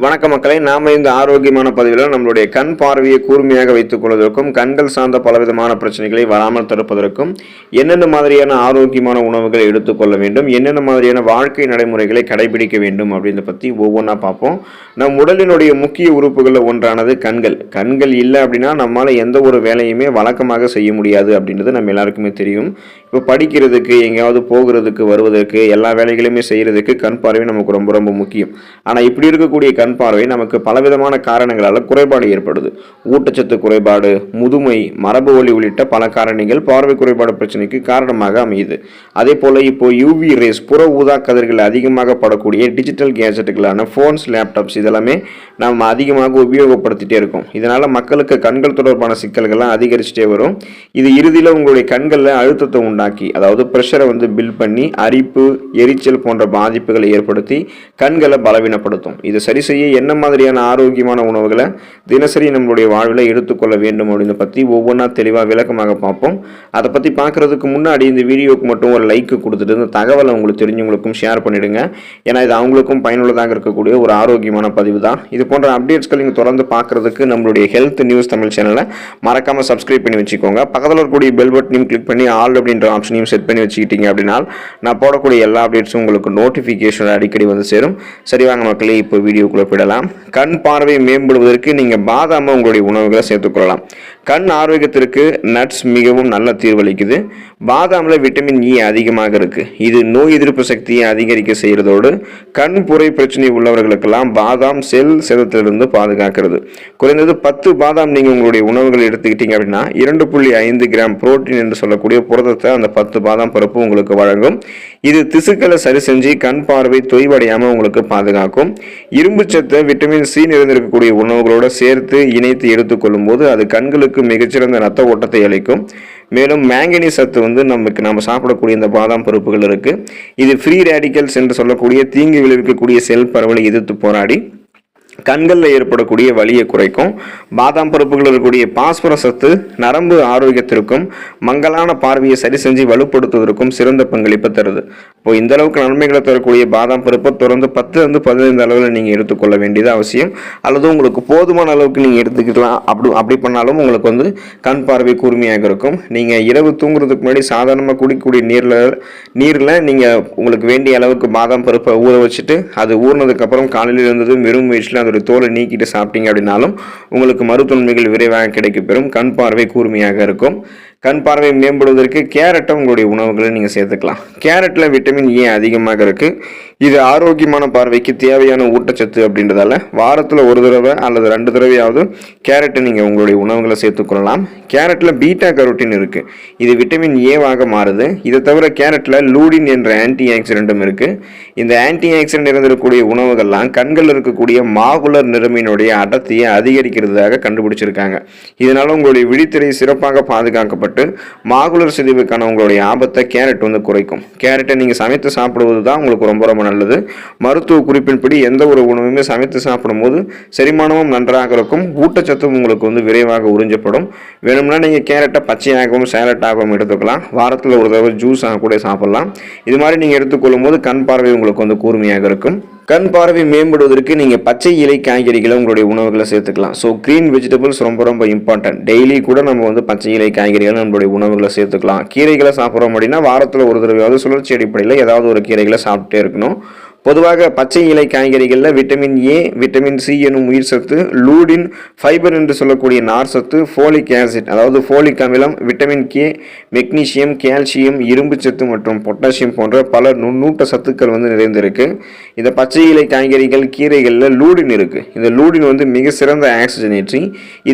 வணக்க மக்களை, நாம இந்த ஆரோக்கியமான பதிவில் நம்மளுடைய கண் பார்வையை கூர்மையாக வைத்துக் கொள்வதற்கும் கண்கள் சார்ந்த பலவிதமான பிரச்சனைகளை வராமல் தடுப்பதற்கும் என்னென்ன மாதிரியான ஆரோக்கியமான உணவுகளை எடுத்துக்கொள்ள வேண்டும், என்னென்ன மாதிரியான வாழ்க்கை நடைமுறைகளை கடைபிடிக்க வேண்டும் அப்படின்றத பற்றி ஒவ்வொன்றா பார்ப்போம். நம் உடலினுடைய முக்கிய உறுப்புகளில் ஒன்றானது கண்கள். கண்கள் இல்லை அப்படின்னா நம்மளால் எந்த ஒரு வேலையுமே வழக்கமாக செய்ய முடியாது அப்படின்றது நம்ம எல்லாருக்குமே தெரியும். இப்போ படிக்கிறதுக்கு, எங்கேயாவது போகிறதுக்கு, வருவதற்கு, எல்லா வேலைகளையுமே செய்கிறதுக்கு கண் பார்வை நமக்கு ரொம்ப ரொம்ப முக்கியம். ஆனால் இப்படி இருக்கக்கூடிய கண் பார்வை நமக்கு பலவிதமான காரணங்களால் குறைபாடு ஏற்படுது. ஊட்டச்சத்து குறைபாடு, முதுமை, மரபு வலி உள்ளிட்ட பல காரணிகள் பார்வை குறைபாடு பிரச்சனைக்கு காரணமாக அமையுது. அதே போல் இப்போ யூவி ரேஸ், புற ஊதா கதிர்கள் அதிகமாக படக்கூடிய டிஜிட்டல் கேஜெட்டுகளான ஃபோன்ஸ், லேப்டாப்ஸ் இதெல்லாமே நம்ம அதிகமாக உபயோகப்படுத்திட்டே இருக்கோம். இதனால் மக்களுக்கு கண்கள் தொடர்பான சிக்கல்கள்லாம் அதிகரிச்சுட்டே வரும். இது இறுதியில் உங்களுடைய கண்களில் அழுத்தத்தை உண்டாக்கி, அதாவது ப்ரெஷரை பில்ட் பண்ணி அரிப்பு, எரிச்சல் போன்ற பாதிப்புகளை ஏற்படுத்தி கண்களை பலவீனப்படுத்தும். இதை சரி செய்ய என்ன மாதிரியான ஆரோக்கியமான உணவுகளை தினசரி நம்மளுடைய வாழ்வில் எடுத்துக்கொள்ள வேண்டும் அப்படின்னு பற்றி ஒவ்வொன்றா தெளிவாக விளக்கமாக பார்ப்போம். அதை பற்றி பார்க்குறதுக்கு முன்னாடி இந்த வீடியோவுக்கு மட்டும் ஒரு லைக் கொடுத்துட்டு இந்த தகவலை உங்களுக்கு தெரிஞ்சவங்களுக்கும் ஷேர் பண்ணிவிடுங்க. ஏன்னா இது அவங்களுக்கும் பயனுள்ளதாக இருக்கக்கூடிய ஒரு ஆரோக்கியமான பதிவு தான். இது போன்ற அப்டேட்ஸ்கள் நீங்கள் தொடர்ந்து பார்க்குறதுக்கு நம்மளுடைய ஹெல்த் நியூஸ் தமிழ் சேனலை மறக்காமல் சப்ஸ்கிரைப் பண்ணி வச்சுக்கோங்க. பக்கத்தில் இருக்கக்கூடிய பெல் பட்டனையும் கிளிக் பண்ணி ஆல் அப்படின்ற ஆப்ஷனையும் செட் பண்ணி வச்சுக்கிட்டீங்க அப்படின்னா நான் போடக்கூடிய எல்லா அப்டேட்ஸும் உங்களுக்கு நோட்டிஃபிகேஷன் அடிக்கடி சேரும். சரி, வாங்க மக்களே, இப்போ வீடியோக்குள்ளே போயிடலாம். கண் பார்வை மேம்படுவதற்கு நீங்கள் பாதாமை உங்களுடைய உணவுகளை சேர்த்துக்கொள்ளலாம். கண் ஆரோக்கியத்திற்கு நட்ஸ் மிகவும் நல்ல தீர்வளிக்குது. பாதாமில் விட்டமின் இ அதிகமாக இருக்குது. இது நோய் எதிர்ப்பு சக்தியை அதிகரிக்க செய்கிறதோடு கண் புரை பிரச்சனை உள்ளவர்களுக்கெல்லாம் பாதாம் செல் சேதத்திலிருந்து பாதுகாக்கிறது. குறைந்தது 10 பாதாம் நீங்கள் உங்களுடைய உணவுகள் எடுத்துக்கிட்டீங்க அப்படின்னா 2.5 கிராம் புரோட்டீன் என்று சொல்லக்கூடிய புரதத்தை அந்த 10 பாதாம் பருப்பு உங்களுக்கு வழங்கும். இது திசுக்களை சரி செஞ்சு கண் பார்வை தொய்வடையாமல் உங்களுக்கு பாதுகாக்கும். இரும்பு சத்தை விட்டமின் சி நிறைந்திருக்கக்கூடிய உணவுகளோடு சேர்த்து இணைத்து எடுத்துக்கொள்ளும் போது அது கண்களுக்கு மிகச்சிறந்த ரத்த ஓட்டத்தை அளிக்கும். மேலும் மேங்கனீஸ் சத்து நம்ம சாப்பிடக்கூடிய இந்த பாதாம் பருப்புகள் இருக்கு. இது ஃப்ரீ ரேடிக்கல்ஸ் என்று சொல்லக்கூடிய தீங்கு விளைவிக்கக்கூடிய செல் பரவலை எதிர்த்து போராடி கண்களில் ஏற்படக்கூடிய வலியை குறைக்கும். பாதாம் பருப்புகளில் இருக்கக்கூடிய பாஸ்பரஸ் சத்து நரம்பு ஆரோக்கியத்திற்கும் மங்கலான பார்வையை சரி செஞ்சு வலுப்படுத்துவதற்கும் சிறந்த பங்களிப்பு தருது. இப்போ இந்த அளவுக்கு நன்மைகளை தரக்கூடிய பாதாம் பருப்பை தொடர்ந்து 10-15 அளவில் நீங்கள் எடுத்துக்கொள்ள வேண்டியது அவசியம். அல்லது உங்களுக்கு போதுமான அளவுக்கு நீங்கள் எடுத்துக்கலாம். அப்படி பண்ணாலும் உங்களுக்கு கண் பார்வை கூர்மையாக இருக்கும். நீங்கள் இரவு தூங்குறதுக்கு முன்னாடி சாதாரணமாக குடிக்கக்கூடிய நீரில் நீங்கள் உங்களுக்கு வேண்டிய அளவுக்கு பாதாம் பருப்பை ஊற வச்சுட்டு அது ஊறினதுக்கப்புறம் காலையில் இருந்தது வெறும் வயசில் அதோட தோலை நீக்கிட்டு சாப்பிட்டீங்க அப்படின்னாலும் உங்களுக்கு மருத்துவன்மைகள் விரைவாக கிடைக்கப்பெறும். கண் பார்வை கூர்மையாக இருக்கும். கண் பார்வை மேம்படுவதற்கு கேரட்டை உங்களுடைய உணவுகளை நீங்கள் சேர்த்துக்கலாம். கேரட்டில் விட்டமின் ஏ அதிகமாக இருக்குது. இது ஆரோக்கியமான பார்வைக்கு தேவையான ஊட்டச்சத்து அப்படின்றதால வாரத்தில் ஒரு தடவை அல்லது 2 தடவையாவது கேரட்டை நீங்கள் உங்களுடைய உணவுகளை சேர்த்துக்கொள்ளலாம். கேரட்டில் பீட்டா கரோட்டின் இருக்குது. இது விட்டமின் ஏவாக மாறுது. இதை தவிர கேரட்டில் லூடின் என்ற ஆன்டி ஆக்சிடென்ட்டும் இருக்குது. இந்த ஆன்டி ஆக்சிடென்ட் இருந்திருக்கக்கூடிய உணவுகள்லாம் கண்களில் இருக்கக்கூடிய மாகுலர் நிறமினுடைய அடர்த்தியை அதிகரிக்கிறதாக கண்டுபிடிச்சிருக்காங்க. இதனால உங்களுடைய விழித்திரை சிறப்பாக பாதுகாக்கப்பட்டு மாகுலர் சிதைவுக்கான உங்களுடைய ஆபத்தை கேரட் குறைக்கும். கேரட்டை நீங்கள் சமைத்து சாப்பிடுவது தான் உங்களுக்கு ரொம்ப ரொம்ப நல்லது. மருத்துவ குறிப்பின்படி எந்த ஒரு உணவுமே சமைத்து சாப்பிடும் போது செரிமானமும் நன்றாக இருக்கும். ஊட்டச்சத்தும் உங்களுக்கு விரைவாக உறிஞ்சப்படும். வேணும்னா நீங்கள் கேரட்டை பச்சையாகவும் சேலட்டாகவும் எடுத்துக்கலாம். வாரத்தில் ஒரு தடவை ஜூஸாக கூட சாப்பிடலாம். இது மாதிரி நீங்கள் எடுத்துக்கொள்ளும் போது கண் பார்வை உங்களுக்கு கூர்மையாக இருக்கும். கண் பார்வை மேம்படுவதற்கு நீங்கள் பச்சை இலை காய்கறிகளை உங்களுடைய உணவுகளை சேர்த்துக்கலாம். ஸோ க்ரீன் வெஜிடபிள்ஸ் ரொம்ப ரொம்ப இம்பார்ட்டன்ட். டெய்லி கூட நம்ம பச்சை இலை காய்கறிகளை நம்மளுடைய உணவுகளை சேர்த்துக்கலாம். கீரைகளை சாப்பிட்றோம் அப்படின்னா வாரத்தில் ஒரு தடவையாவது சுழற்சி அடிப்படையில் ஏதாவது ஒரு கீரைகளை சாப்பிட்டே இருக்கணும். பொதுவாக பச்சை இலை காய்கறிகளில் விட்டமின் ஏ, விட்டமின் சி எனும் உயிர் சத்து, லூடின், ஃபைபர் என்று சொல்லக்கூடிய நார் சத்து, ஃபோலிக் ஆசிட் அதாவது ஃபோலிக் அமிலம், விட்டமின் கே, மெக்னீசியம், கால்சியம், இரும்பு சத்து மற்றும் பொட்டாசியம் போன்ற பல நுண்ணூட்ட சத்துக்கள் நிறைந்திருக்கு. இந்த பச்சை இலை காய்கறிகள், கீரைகளில் லூடின் இருக்குது. இந்த லூடின் மிக சிறந்த ஆக்சிஜனேற்றி.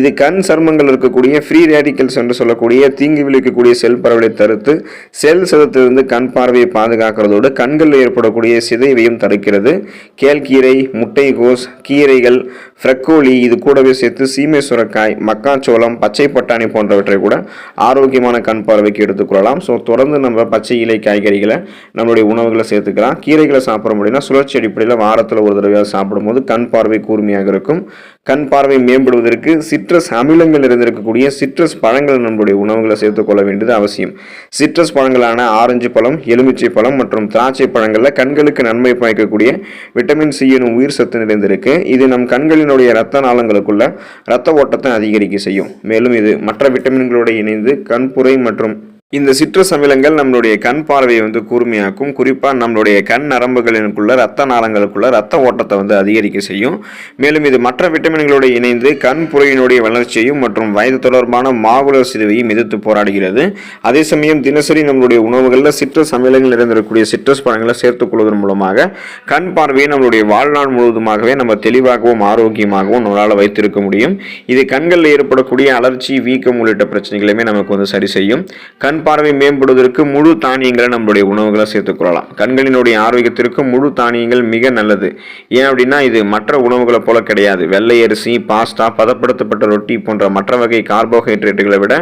இது கண் சர்மங்கள் இருக்கக்கூடிய ஃப்ரீ ரேடிக்கல்ஸ் என்று சொல்லக்கூடிய தீங்கு விளைவிக்கக்கூடிய செல் பரவலை தடுத்து செல் சதத்திலிருந்து கண் பார்வையை பாதுகாக்கிறதோடு கண்களில் ஏற்படக்கூடிய சிதைவையும் தடுக்கிறது. கேழ்கீரை, முட்டைகோஸ், கீரைகள், ஃப்ரெக்கோலி இது கூடவே சேர்த்து சீமை சுரக்காய், மக்காச்சோளம், பச்சை பட்டாணி போன்றவற்றை கூட ஆரோக்கியமான கண் பார்வைக்கு எடுத்துக்கொள்ளலாம். ஸோ தொடர்ந்து நம்ம பச்சை இலை காய்கறிகளை நம்மளுடைய உணவுகளை சேர்த்துக்கலாம். கீரைகளை சாப்பிட முடியும்னா சுழற்சி அடிப்படையில் வாரத்தில் ஒரு தடவையாக சாப்பிடும்போது கண் பார்வை கூர்மையாக இருக்கும். கண் பார்வை மேம்படுவதற்கு சிட்ரஸ் அமிலங்கள் இருந்திருக்கக்கூடிய சிட்ரஸ் பழங்கள் நம்மளுடைய உணவுகளை சேர்த்துக்கொள்ள வேண்டியது அவசியம். சிட்ரஸ் பழங்களான ஆரஞ்சு பழம், எலுமிச்சை பழம் மற்றும் திராட்சை பழங்களில் கண்களுக்கு நன்மை பயக்கக்கூடிய விட்டமின் சி எனும் உயிர் சத்து நிறைந்திருக்கு. இது நம் கண்களினுடைய இரத்த நாளங்களுக்குள்ள இரத்த ஓட்டத்தை அதிகரிக்க செய்யும். மேலும் இது மற்ற விட்டமின்களோடு இணைந்து கண்புரை மற்றும் இந்த சிட்ரஸ் அமிலங்கள் நம்மளுடைய கண் பார்வையை கூர்மையாக்கும். குறிப்பாக நம்மளுடைய கண் நரம்புகளினுக்குள்ள இரத்த நாளங்களுக்குள்ள இரத்த ஓட்டத்தை அதிகரிக்க செய்யும். மேலும் இது மற்ற விட்டமின்களோடு இணைந்து கண் புரையினுடைய வளர்ச்சியையும் மற்றும் வயது தொடர்பான மாகுலர் சிதைவையும் எதிர்த்து போராடுகிறது. அதே சமயம் தினசரி நம்மளுடைய உணவுகளில் சிட்ரஸ் அமிலங்கள் இருந்திருக்கக்கூடிய சிட்ரஸ் பழங்களை சேர்த்துக் கொள்வதன் மூலமாக கண் பார்வையை நம்மளுடைய வாழ்நாள் முழுவதுமாகவே நம்ம தெளிவாகவும் ஆரோக்கியமாகவும் நம்மளால் வைத்திருக்க முடியும். இது கண்களில் ஏற்படக்கூடிய அலர்ச்சி, வீக்கம் உள்ளிட்ட பிரச்சனைகளையுமே நமக்கு சரி செய்யும். கண் பார்வை மேம்படுவதற்கு முழு தானியங்களை நம்மளுடைய உணவுகளை சேர்த்துக்கொள்ளலாம். கண்களினுடைய ஆரோக்கியத்திற்கு முழு தானியங்கள் மிக நல்லது. ஏன் அப்படின்னா இது மற்ற உணவுகளை போல கிடையாது. வெள்ளை அரிசி, பாஸ்தா, பதப்படுத்தப்பட்ட ரொட்டி போன்ற மற்ற வகை கார்போஹைட்ரேட்டுகளை விட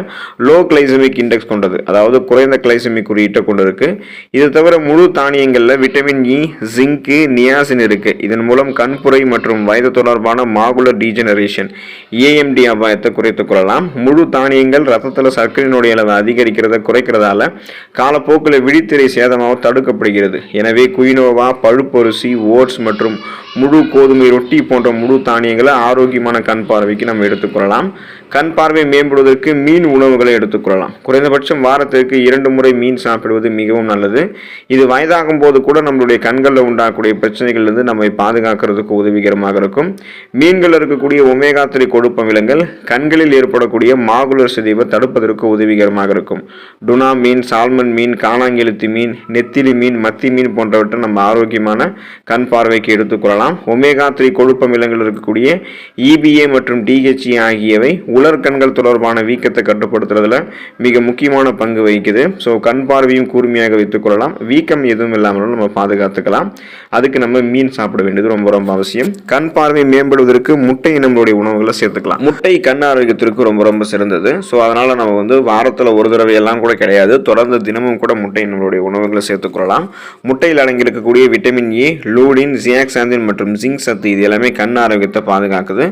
லோ கிளைசமிக் இண்டெக்ஸ் கொண்டது, அதாவது குறைந்த கிளைசமிக் குறியீட்டை கொண்டிருக்கு. இது தவிர முழு தானியங்களில் விட்டமின் இ, ஜிங்கு, நியாசின் இருக்கு. இதன் மூலம் கண்புரை மற்றும் வயது தொடர்பான மாகுலர் டீஜெனரேஷன் ஏஎம்டி அபாயத்தை குறைத்துக் கொள்ளலாம். முழு தானியங்கள் ரத்தத்தில் சர்க்கரையினுடைய அளவு அதிகரிக்கிறத குறைக்கிறதால காலப்போக்கில் விழித்திரை சேதமாக தடுக்கப்படுகிறது. எனவே குயினோவா, பழுப்பரிசி, ஓட்ஸ் மற்றும் முழு கோதுமை ரொட்டி போன்ற முழு தானியங்களை ஆரோக்கியமான கண் பார்வைக்கு நம்ம எடுத்துக்கொள்ளலாம். கண் பார்வை மேம்படுவதற்கு மீன் உணவுகளை எடுத்துக்கொள்ளலாம். குறைந்தபட்சம் வாரத்திற்கு 2 முறை மீன் சாப்பிடுவது மிகவும் நல்லது. இது வயதாகும் போது கூட நம்மளுடைய கண்களில் உண்டாகக்கூடிய பிரச்சனைகளிலிருந்து நம்மை பாதுகாக்கிறதுக்கு உதவிகரமாக இருக்கும். மீன்கள் இருக்கக்கூடிய ஒமேகா 3 கொழுப்பு அமிலங்கள் கண்களில் ஏற்படக்கூடிய மாகுலர் சிதைவை தடுப்பதற்கு உதவிகரமாக இருக்கும். டுனா மீன், சால்மன் மீன், காணாங்கெழுத்தி மீன், நெத்திலி மீன், மத்தி மீன் போன்றவற்றை நம்ம ஆரோக்கியமான கண் பார்வைக்கு எடுத்துக்கொள்ளலாம். ஒமேகா 3 கொழுப்பு அமிலங்கள் இருக்கக்கூடிய EPA மற்றும் DHA ஆகியவை உலர் கண்கள் தொடர்பான வீக்கத்தை கட்டுப்படுத்துறதுல மிக முக்கியமான பங்கு வகிக்குது. ஸோ கண் பார்வையும் கூர்மையாக வைத்துக் கொள்ளலாம். வீக்கம் எதுவும் இல்லாமலும் நம்ம பாதுகாத்துக்கலாம். அதுக்கு நம்ம மீன் சாப்பிட வேண்டியது ரொம்ப ரொம்ப அவசியம். கண் பார்வை மேம்படுவதற்கு முட்டை நம்மளுடைய உணவுகளை சேர்த்துக்கலாம். முட்டை கண் ஆரோக்கியத்திற்கு ரொம்ப ரொம்ப சிறந்தது. ஸோ அதனால நம்ம வாரத்தில் ஒரு தடவை எல்லாம் கூட கிடையாது, தொடர்ந்து தினமும் கூட முட்டை நம்மளுடைய உணவுகளை சேர்த்துக்கொள்ளலாம். முட்டையில் அடங்கியிருக்கக்கூடிய விட்டமின் ஏ, லூடின், ஜியாக்சாந்தின் மற்றும் ஜிங்க் சத்து இது எல்லாமே கண் ஆரோக்கியத்தை பாதுகாக்குது.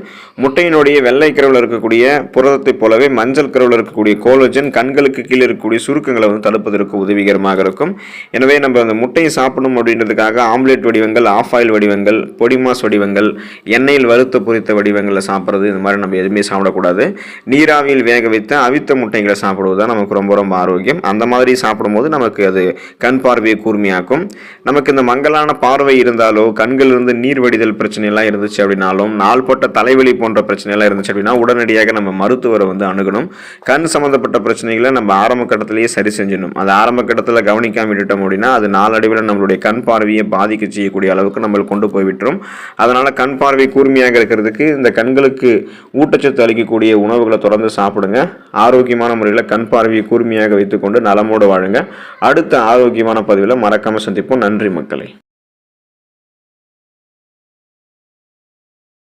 முட்டையினுடைய வெள்ளை கருவில் இருக்கக்கூடிய புரதத்தை போலவே மஞ்சள் கருவில் இருக்கக்கூடிய கோலஜன் கண்களுக்கு கீழே இருக்கக்கூடிய சுருக்கங்களை தடுப்பதற்கு உதவிகரமாக இருக்கும். எனவே நம்ம அந்த முட்டையை சாப்பிடணும் அப்படின்றதுக்காக ஆம்லேட் வடிவங்கள், ஆஃப் ஆயில் வடிவங்கள், பொடிமாஸ் வடிவங்கள், எண்ணெயில் வறுத்த பொரித்த வடிவங்களில் சாப்பிட்றது இந்த மாதிரி நம்ம எதுவுமே சாப்பிடக்கூடாது. நீராவியில் வேக வைத்த அவித்த முட்டைகளை சாப்பிடுவது தான் நமக்கு ரொம்ப ரொம்ப ஆரோக்கியம். அந்த மாதிரி சாப்பிடும்போது நமக்கு அது கண் பார்வையை கூர்மையாக்கும். நமக்கு இந்த மங்கலான பார்வை இருந்தாலோ, கண்களிலிருந்து நீர் வடிதல் பிரச்சனை எல்லாம் இருந்துச்சு அப்படின்னாலும், நாள்பட்ட தலைவலி போன்ற பிரச்சனை எல்லாம் இருந்துச்சு அப்படின்னா உடனடியாக நம்ம மருத்துவரை அணுகணும். கண் சம்பந்தப்பட்ட பிரச்சனைகளை நம்ம ஆரம்ப கட்டத்திலேயே சரி செஞ்சிடணும். அது ஆரம்ப கட்டத்தில் கவனிக்காம விட்டுட்டோம் அப்படின்னா அது நாளடைவில் நம்மளுடைய கண் பார்வையை பாதிக்க செய்யக்கூடிய அளவுக்கு நம்ம கொண்டு போய் விட்டுரும். அதனால கண் பார்வை கூர்மையாக இருக்கிறதுக்கு இந்த கண்களுக்கு ஊட்டச்சத்து அளிக்கக்கூடிய உணவுகளை தொடர்ந்து சாப்பிடுங்க. ஆரோக்கியமான முறையில் கண் பார்வையை கூர்மையாக வைத்துக்கொண்டு நலமோடு வாழுங்க. அடுத்த ஆரோக்கியமான பதிவில் மறக்காம சந்திப்போம். நன்றி மக்களே.